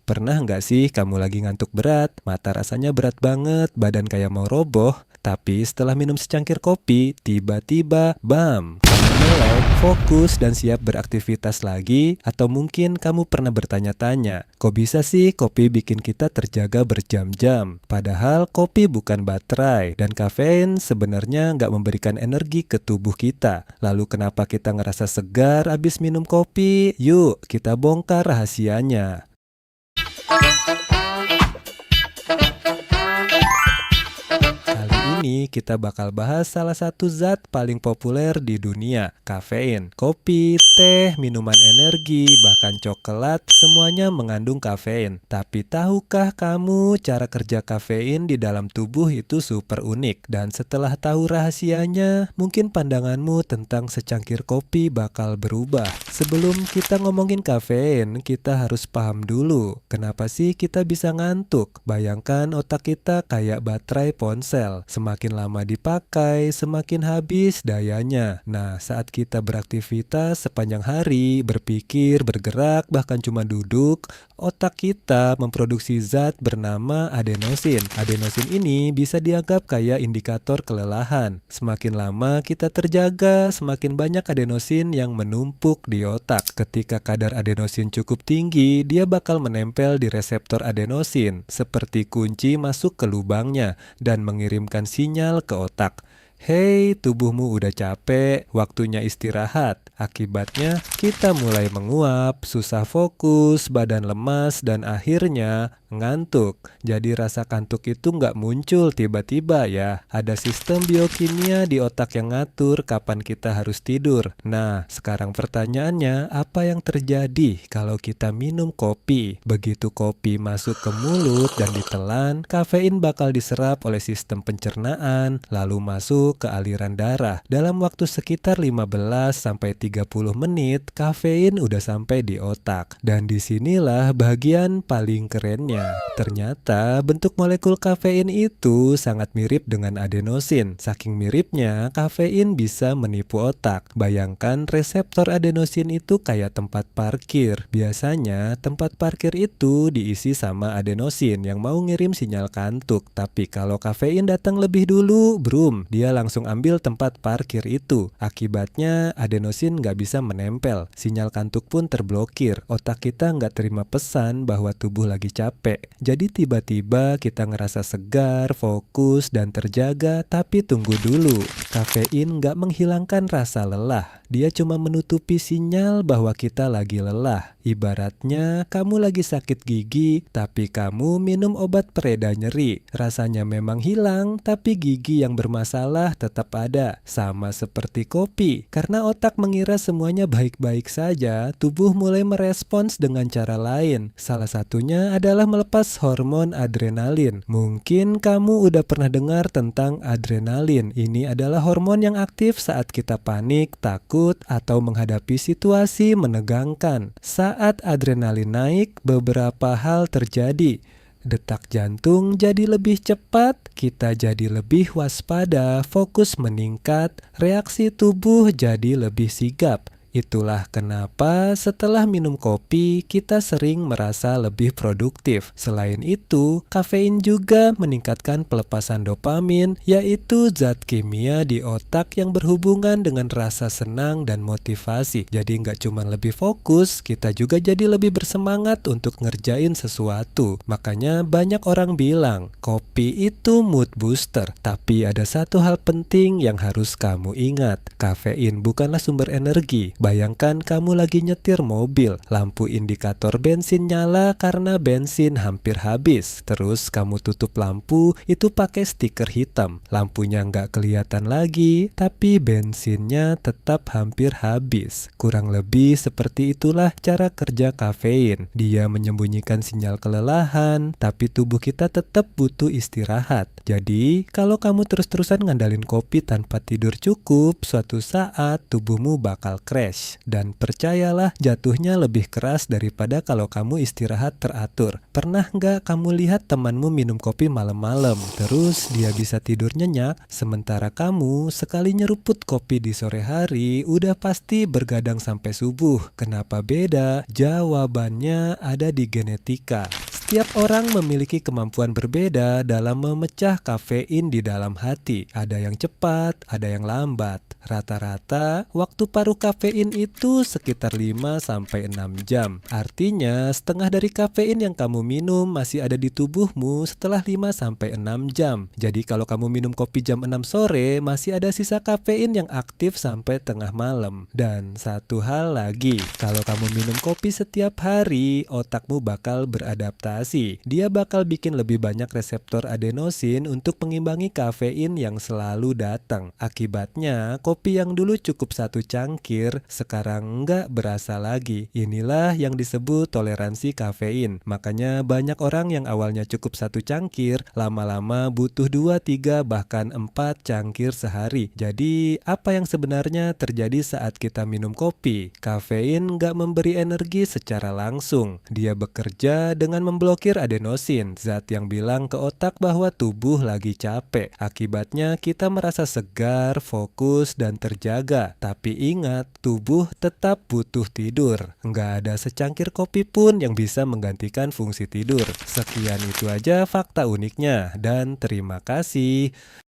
Pernah nggak sih kamu lagi ngantuk berat, mata rasanya berat banget, badan kayak mau roboh, tapi setelah minum secangkir kopi, tiba-tiba bam, kamu melek, fokus, dan siap beraktivitas lagi? Atau mungkin kamu pernah bertanya-tanya, kok bisa sih kopi bikin kita terjaga berjam-jam? Padahal kopi bukan baterai, dan kafein sebenarnya nggak memberikan energi ke tubuh kita. Lalu kenapa kita ngerasa segar abis minum kopi? Yuk, kita bongkar rahasianya. Kali ini kita bakal bahas salah satu zat paling populer di dunia, kafein. Kopi, teh, minuman energi, bahkan coklat, semuanya mengandung kafein. Tapi tahukah kamu cara kerja kafein di dalam tubuh itu super unik? Dan setelah tahu rahasianya, mungkin pandanganmu tentang secangkir kopi bakal berubah. Sebelum kita ngomongin kafein, kita harus paham dulu, kenapa sih kita bisa ngantuk? Bayangkan otak kita kayak baterai ponsel. Semakin lama dipakai, semakin habis dayanya. Nah, saat kita beraktivitas sepanjang hari, berpikir, bergerak, bahkan cuma duduk, otak kita memproduksi zat bernama adenosin. Adenosin ini bisa dianggap kayak indikator kelelahan. Semakin lama kita terjaga, semakin banyak adenosin yang menumpuk di otak. Ketika kadar adenosin cukup tinggi, dia bakal menempel di reseptor adenosin, seperti kunci masuk ke lubangnya, dan mengirimkan sinyal ke otak. Hei, tubuhmu udah capek, waktunya istirahat. Akibatnya, kita mulai menguap, susah fokus, badan lemas, dan akhirnya ngantuk. Jadi rasa kantuk itu nggak muncul tiba-tiba ya. Ada sistem biokimia di otak yang ngatur kapan kita harus tidur. Nah, sekarang pertanyaannya, apa yang terjadi kalau kita minum kopi? Begitu kopi masuk ke mulut dan ditelan, kafein bakal diserap oleh sistem pencernaan, lalu masuk ke aliran darah. Dalam waktu sekitar 15-30 menit, kafein udah sampai di otak. Dan disinilah bagian paling kerennya. Ternyata bentuk molekul kafein itu sangat mirip dengan adenosin. Saking miripnya, kafein bisa menipu otak. Bayangkan reseptor adenosin itu kayak tempat parkir. Biasanya tempat parkir itu diisi sama adenosin yang mau ngirim sinyal kantuk. Tapi kalau kafein datang lebih dulu, brum, dia langsung ambil tempat parkir itu. Akibatnya adenosin nggak bisa menempel. Sinyal kantuk pun terblokir. Otak kita nggak terima pesan bahwa tubuh lagi capek. Jadi tiba-tiba kita ngerasa segar, fokus, dan terjaga. Tapi tunggu dulu, kafein nggak menghilangkan rasa lelah. Dia cuma menutupi sinyal bahwa kita lagi lelah. Ibaratnya kamu lagi sakit gigi, tapi kamu minum obat pereda nyeri. Rasanya memang hilang, tapi gigi yang bermasalah tetap ada. Sama seperti kopi. Karena otak mengira semuanya baik-baik saja, tubuh mulai merespons dengan cara lain. Salah satunya adalah melepas hormon adrenalin. Mungkin kamu udah pernah dengar tentang adrenalin. Ini adalah hormon yang aktif saat kita panik, takut, atau menghadapi situasi menegangkan. Saat adrenalin naik, beberapa hal terjadi. Detak jantung jadi lebih cepat, kita jadi lebih waspada, fokus meningkat, reaksi tubuh jadi lebih sigap. Itulah kenapa setelah minum kopi kita sering merasa lebih produktif. Selain itu, kafein juga meningkatkan pelepasan dopamin, yaitu zat kimia di otak yang berhubungan dengan rasa senang dan motivasi. Jadi nggak cuma lebih fokus, kita juga jadi lebih bersemangat untuk ngerjain sesuatu. Makanya banyak orang bilang, kopi itu mood booster. Tapi ada satu hal penting yang harus kamu ingat. Kafein bukanlah sumber energi. Bayangkan kamu lagi nyetir mobil, lampu indikator bensin nyala karena bensin hampir habis. Terus kamu tutup lampu, itu pakai stiker hitam. Lampunya nggak kelihatan lagi, tapi bensinnya tetap hampir habis. Kurang lebih seperti itulah cara kerja kafein. Dia menyembunyikan sinyal kelelahan, tapi tubuh kita tetap butuh istirahat. Jadi, kalau kamu terus-terusan ngandalin kopi tanpa tidur cukup, suatu saat tubuhmu bakal crash. crash. Dan percayalah, jatuhnya lebih keras daripada kalau kamu istirahat teratur. Pernah nggak kamu lihat temanmu minum kopi malam-malam, terus dia bisa tidur nyenyak, sementara kamu sekali nyeruput kopi di sore hari, udah pasti bergadang sampai subuh. Kenapa beda? Jawabannya ada di genetika. Setiap orang memiliki kemampuan berbeda dalam memecah kafein di dalam hati. Ada yang cepat, ada yang lambat. Rata-rata, waktu paruh kafein itu sekitar 5-6 jam. Artinya, setengah dari kafein yang kamu minum masih ada di tubuhmu setelah 5-6 jam. Jadi kalau kamu minum kopi jam 6 sore, masih ada sisa kafein yang aktif sampai tengah malam. Dan satu hal lagi, kalau kamu minum kopi setiap hari, otakmu bakal beradaptasi. Dia bakal bikin lebih banyak reseptor adenosin untuk mengimbangi kafein yang selalu datang. Akibatnya, kopi yang dulu cukup 1 cangkir, sekarang nggak berasa lagi. Inilah yang disebut toleransi kafein. Makanya banyak orang yang awalnya cukup 1 cangkir, lama-lama butuh 2, 3, bahkan 4 cangkir sehari. Jadi, apa yang sebenarnya terjadi saat kita minum kopi? Kafein nggak memberi energi secara langsung. Dia bekerja dengan memblokir adenosin, zat yang bilang ke otak bahwa tubuh lagi capek. Akibatnya kita merasa segar, fokus, dan terjaga. Tapi ingat, tubuh tetap butuh tidur. Nggak ada secangkir kopi pun yang bisa menggantikan fungsi tidur. Sekian itu aja fakta uniknya, dan terima kasih.